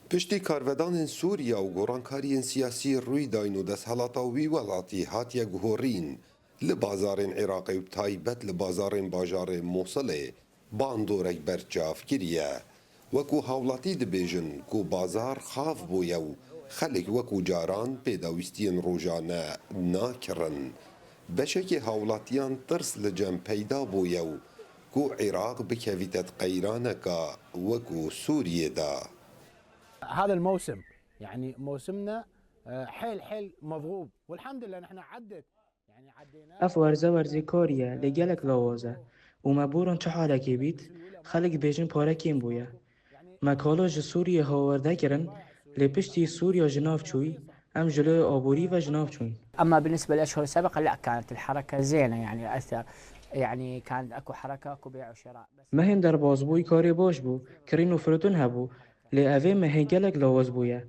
پشتی کارvedانên Sûriya û gorankariyên siyasî rûy dayn û desthelata wî welatî hatiye guhorîn li bazarên Iraqê û taybet li bazarên bajarê Mosilê bandorek berçav kiriye. Wekû hawlatî dibêjin ku bazar xav bûye û xelek wekû caran pêdawîstiyên rojane nakirin. Beşekê hawlatiyan tirs li cem peyda bûye û ku Iraq bikevîte qeyraneka wekû Sûriyê de. هذا الموسم يعني موسمنا حيل مضغوب والحمد لله نحن عدت يعني عدينا اف ورزه ورزیکاریه لگلک لاوازه و ما بوران چه حالکی بیت خلق بیجن پارکیم بویا مکالا ج سوریه هاورده کرن لپشتی سوريا جناف چوی ام جلو آبوری و جناف چوی. أما بالنسبة للأشهر السابقة لا كانت الحركة زينة يعني أثر يعني كان أكو حركة أكو بيع وشراء مهن در بازبوی کاری باش بو کرین و فرتون هبو لی اوه مهنگلک لاواز بویا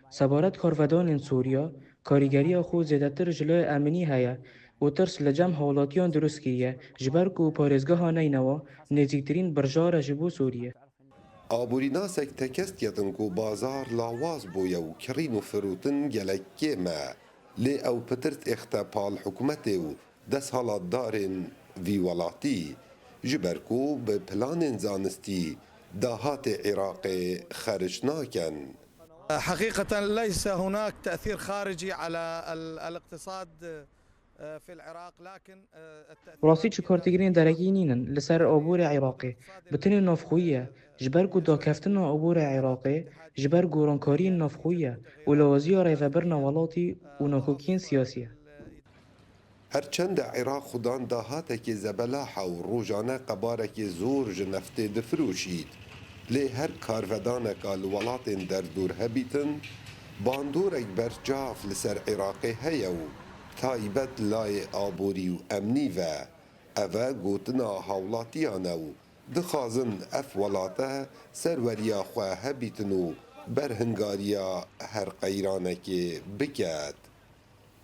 سبارت کارودان سوریا کاریگری خود زیادتر جلو امنی هیا و ترس لجم حالاتیان درست کیه جبر کو پارزگاه ها نینوا نزیکترین برجار جبو سوریه. Aborînasek tekestiyetin ku bazar lawaz bûye û kirîn û firûtin gelek kêm e. Lê ew pitirt exte pal hikûmetê û desthilatdarên vî welatî ji ber ku bi planên zanistî dahatê Iraqê xerç nakin. حقيقة ليس هناك تأثير خارجي على الاقتصاد في العراق لكن راستی چه کارتگرین درگی نینن لسر عبور عراقی بتن نافخویه جبر کو دا کفتن عبور عراقی جبر گورانکاری نافخویه و لوازی ریفبرنا ولاتی و ناکوکین سیاسیه. هرچند عراق خودان dahateke zebelaha û rojane qebarekê zor ji neftê difirûşît. Lê her karvedaneka li welatên derdûr hebîtin, bandorek berçav li ser Iraqê heye û taybet layê aborî û emnî ve ev e gotina hawlatiyan e û dixwazin ev welate serweriya xwe hebîtin û berhingariya her qeyranekê biket.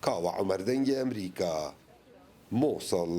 Kawa Umer Dengê Emerîka, Mosul.